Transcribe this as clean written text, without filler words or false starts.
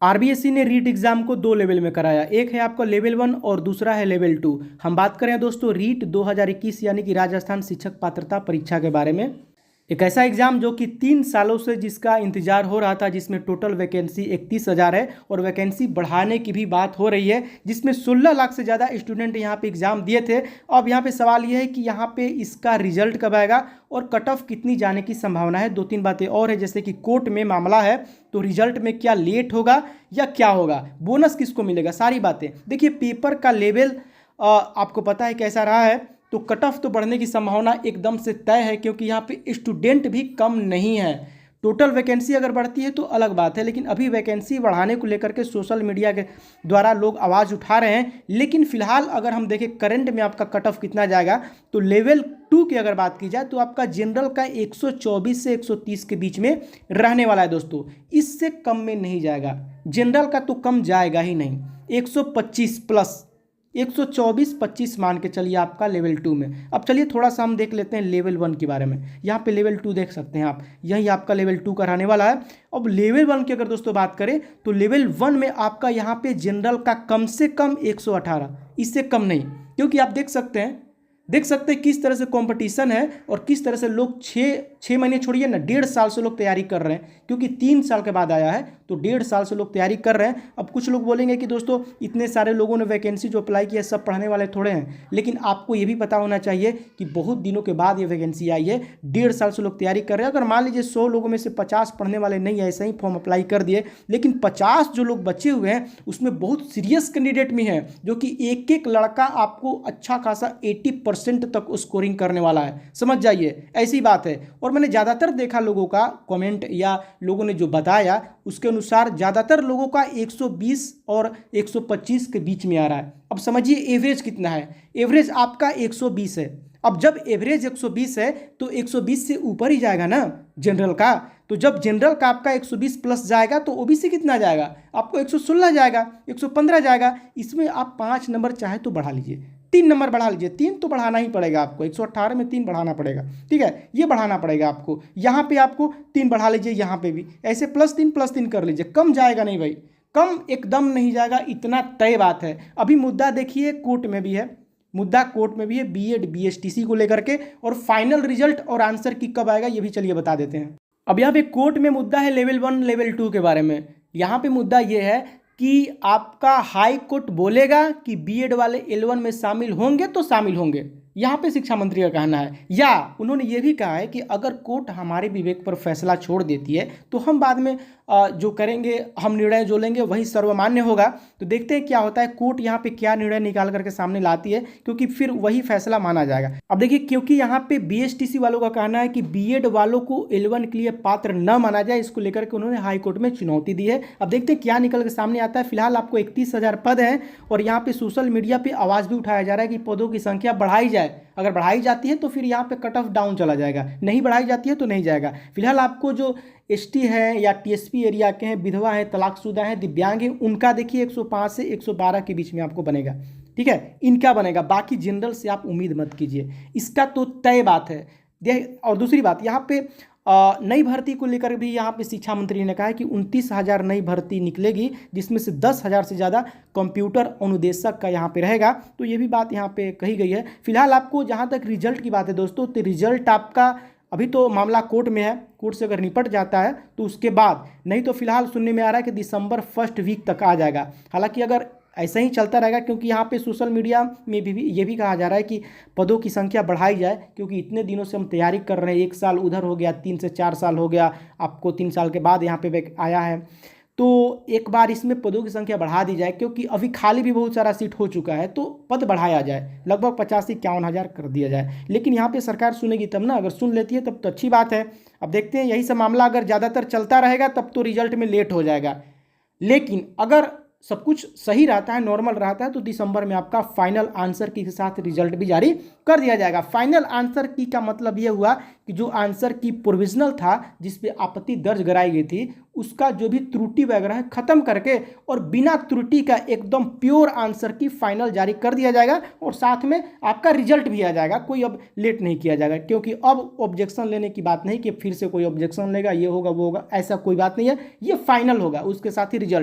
RBSE ने REET exam को दो लेवल में कराया। एक है आपका लेवल 1 और दूसरा है लेवल 2। हम बात करें दोस्तों रीट 2021 यानी कि राजस्थान शिक्षक पात्रता परीक्षा के बारे में। एक ऐसा एग्जाम जो कि 3 सालों से जिसका इंतजार हो रहा था, जिसमें टोटल वैकेंसी 31,000 है और वैकेंसी बढ़ाने की भी बात हो रही है, जिसमें 16 लाख से ज़्यादा स्टूडेंट यहाँ पे एग्जाम दिए थे। अब यहाँ पे सवाल ये है कि यहाँ पे इसका रिजल्ट कब आएगा और कट ऑफ कितनी जाने की संभावना है। 2-3 बातें और है, जैसे कि कोर्ट में मामला है तो रिजल्ट में क्या लेट होगा या क्या होगा, बोनस किसको मिलेगा, सारी बातें। देखिए पेपर का लेवल आपको पता है कैसा रहा है, तो कट ऑफ तो बढ़ने की संभावना एकदम से तय है, क्योंकि यहाँ पे स्टूडेंट भी कम नहीं है। टोटल वैकेंसी अगर बढ़ती है तो अलग बात है, लेकिन अभी वैकेंसी बढ़ाने को लेकर के सोशल मीडिया के द्वारा लोग आवाज़ उठा रहे हैं। लेकिन फिलहाल अगर हम देखें करंट में आपका कट ऑफ कितना जाएगा, तो लेवल 2 की अगर बात की जाए तो आपका जनरल का 124 से 130 के बीच में रहने वाला है दोस्तों, इससे कम में नहीं जाएगा। जनरल का तो कम जाएगा ही नहीं, 125 प्लस 124-25 मान के चलिए आपका लेवल 2 में। अब चलिए थोड़ा सा हम देख लेते हैं लेवल 1 के बारे में। यहाँ पे लेवल 2 देख सकते हैं आप, यही आपका लेवल 2 का रहने वाला है। अब लेवल 1 की अगर दोस्तों बात करें तो लेवल 1 में आपका यहाँ पे जनरल का कम से कम 118, इससे कम नहीं, क्योंकि आप देख सकते हैं किस तरह से कंपटीशन है और किस तरह से लोग 6 महीने छोड़िए ना, 1.5 साल से लोग तैयारी कर रहे हैं, क्योंकि 3 साल के बाद आया है तो 1.5 साल से लोग तैयारी कर रहे हैं। अब कुछ लोग बोलेंगे कि दोस्तों इतने सारे लोगों ने वैकेंसी जो अप्लाई किया सब पढ़ने वाले थोड़े हैं, लेकिन आपको ये भी पता होना चाहिए कि बहुत दिनों के बाद ये वैकेंसी आई है, 1.5 साल से लोग तैयारी कर रहे हैं। अगर मान लीजिए 100 लोगों में से 50 पढ़ने वाले नहीं ऐसे ही फॉर्म अप्लाई कर दिए, लेकिन 50 जो लोग बचे हुए हैं उसमें बहुत सीरियस कैंडिडेट भी हैं, जो कि एक एक लड़का आपको अच्छा खासा 80% तक स्कोरिंग करने वाला है, समझ जाइए, ऐसी बात है। और मैंने ज़्यादातर देखा लोगों का कमेंट या लोगों ने जो बताया उसके अनुसार ज़्यादातर लोगों का 120 और 125 के बीच में आ रहा है। अब समझिए एवरेज कितना है, एवरेज आपका 120 है। अब जब एवरेज 120 है तो 120 से ऊपर ही जाएगा ना जनरल का, तो जब जनरल का आपका 120 प्लस जाएगा तो ओबीसी कितना जाएगा, आपको 116 जाएगा, 115 जाएगा। इसमें आप 5 नंबर चाहे तो बढ़ा लीजिए, 3 नंबर बढ़ा लीजिए, 3 तो बढ़ाना ही पड़ेगा आपको, 118 में 3 बढ़ाना पड़ेगा, ठीक है, ये बढ़ाना पड़ेगा आपको। यहाँ पे आपको 3 बढ़ा लीजिए, यहाँ पे भी ऐसे +3 कर लीजिए, कम जाएगा नहीं भाई, कम एकदम नहीं जाएगा, इतना तय बात है। अभी मुद्दा देखिए कोर्ट में भी है, बीएड बीएसटीसी को लेकर के, और फाइनल रिजल्ट और आंसर की कब आएगा ये भी चलिए बता देते हैं। अब यहाँ पे कोर्ट में मुद्दा है लेवल 1 लेवल 2 के बारे में। यहाँ पे मुद्दा ये है कि आपका हाई कोर्ट बोलेगा कि बीएड वाले L1 में शामिल होंगे तो शामिल होंगे, यहाँ पे शिक्षा मंत्री का कहना है। या उन्होंने ये भी कहा है कि अगर कोर्ट हमारे विवेक पर फैसला छोड़ देती है तो हम बाद में जो करेंगे, हम निर्णय जो लेंगे वही सर्वमान्य होगा। तो देखते हैं क्या होता है, कोर्ट यहाँ पे क्या निर्णय निकाल करके सामने लाती है, क्योंकि फिर वही फैसला माना जाएगा। अब देखिए, क्योंकि यहाँ पे बीएसटीसी वालों का कहना है कि बीएड वालों को L1 के लिए पात्र न माना जाए, इसको लेकर के उन्होंने हाईकोर्ट में चुनौती दी है। अब देखते हैं क्या निकल के सामने आता है। फिलहाल आपको 31,000 पद हैं और यहाँ पे सोशल मीडिया पे आवाज़ भी उठाया जा रहा है कि पदों की संख्या बढ़ाई जाए। अगर बढ़ाई जाती है तो फिर यहाँ पे कट ऑफ डाउन चला जाएगा, नहीं बढ़ाई जाती है तो नहीं जाएगा। फिलहाल आपको जो एसटी है या टीएसपी एरिया के हैं, विधवा है, तलाकशुदा है, दिव्यांग है, उनका देखिए 105 से 112 के बीच में आपको बनेगा, ठीक है, इनका बनेगा। बाकी जनरल से आप उम्मीद मत कीजिए, इसका तो तय बात है। और दूसरी बात, यहाँ पे नई भर्ती को लेकर भी यहाँ पे शिक्षा मंत्री ने कहा है कि 29,000 नई भर्ती निकलेगी, जिसमें से 10,000 से ज़्यादा कंप्यूटर अनुदेशक का यहाँ पे रहेगा। तो ये भी बात यहाँ पे कही गई है। फिलहाल आपको जहाँ तक रिजल्ट की बात है दोस्तों, तो रिजल्ट आपका अभी तो मामला कोर्ट में है, कोर्ट से अगर निपट जाता है तो उसके बाद, नहीं तो फिलहाल सुनने में आ रहा है कि दिसंबर फर्स्ट वीक तक आ जाएगा। हालांकि अगर ऐसा ही चलता रहेगा, क्योंकि यहाँ पे सोशल मीडिया में भी ये भी कहा जा रहा है कि पदों की संख्या बढ़ाई जाए, क्योंकि इतने दिनों से हम तैयारी कर रहे हैं, 1 साल उधर हो गया, 3 से 4 साल हो गया, आपको 3 साल के बाद यहाँ पे आया है, तो एक बार इसमें पदों की संख्या बढ़ा दी जाए, क्योंकि अभी खाली भी बहुत सारा सीट हो चुका है, तो पद बढ़ाया जाए, लगभग 50-51 हज़ार कर दिया जाए। लेकिन यहाँ पे सरकार सुनेगी तब ना, अगर सुन लेती है तब तो अच्छी बात है। अब देखते हैं, यही सब मामला अगर ज़्यादातर चलता रहेगा तब तो रिजल्ट में लेट हो जाएगा, लेकिन अगर सब कुछ सही रहता है, नॉर्मल रहता है, तो दिसंबर में आपका फाइनल आंसर की के साथ रिजल्ट भी जारी कर दिया जाएगा। फाइनल आंसर की का मतलब ये हुआ कि जो आंसर की प्रोविजनल था, जिस पे आपत्ति दर्ज कराई गई थी, उसका जो भी त्रुटि वगैरह है खत्म करके और बिना त्रुटि का एकदम प्योर आंसर की फाइनल जारी कर दिया जाएगा, और साथ में आपका रिजल्ट भी आ जाएगा। कोई अब लेट नहीं किया जाएगा, क्योंकि अब ऑब्जेक्शन लेने की बात नहीं कि फिर से कोई ऑब्जेक्शन लेगा, ये होगा वो होगा, ऐसा कोई बात नहीं है। ये फाइनल होगा, उसके साथ ही रिजल्ट